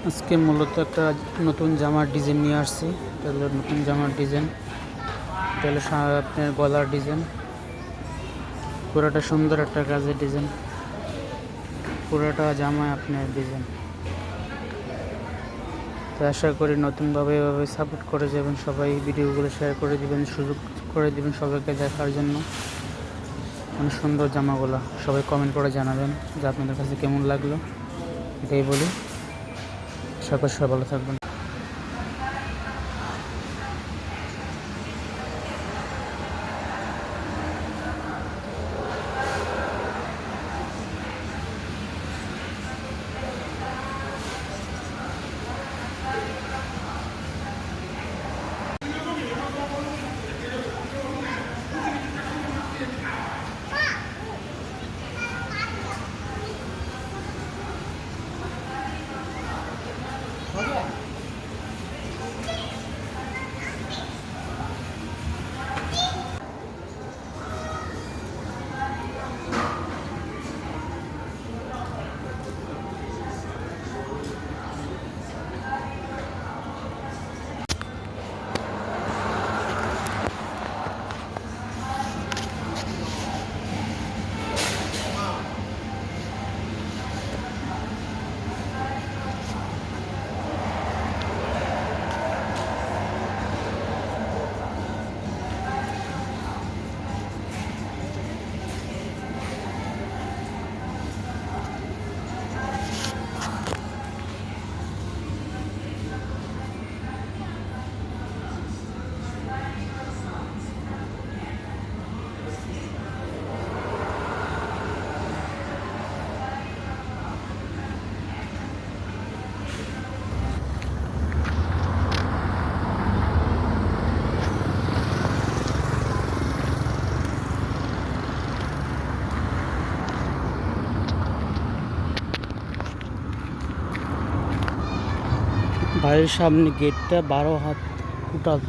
আজকে মূলত একটা নতুন জামার ডিজাইন নিয়ে আসছি। এটা হলো নতুন জামার ডিজাইন। এটা হলো আপনার গলার ডিজাইন। পুরোটা সুন্দর একটা কাজের ডিজাইন। পুরোটা জামায় আপনার ডিজাইন। তো আশা করি নতুনভাবে এভাবে সাপোর্ট করে যাবেন সবাই, ভিডিওগুলো শেয়ার করে দিবেন, সুযোগ করে দিবেন সবাইকে দেখার জন্য। অনেক সুন্দর জামাগুলো, সবাই কমেন্ট করে জানাবেন যে আপনাদের কাছে কেমন লাগলো। এটাই বলি, সবাই ভালো থাকবেন। বাড়ির সামনে গেটটা 12 হাত টোটাল।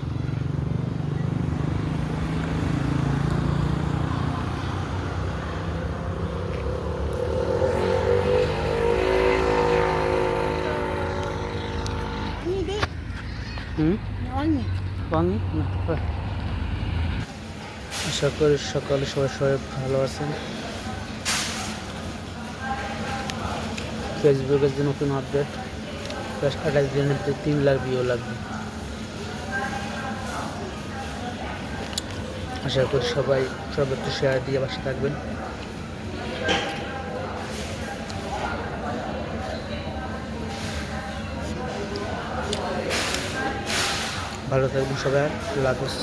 আশা করি সকালে সবাই ভালো আছেন। ফেসবুকের যে নতুন আপডেট, 28 দিনের ভিতরে 3 লাখ ভিউ লাগবে। আশা করি সবাই সর্বোচ্চ শেয়ার দিয়ে পাশে থাকবেন। ভালো থাকবেন সবাই। আল্লাহ হাফেজ।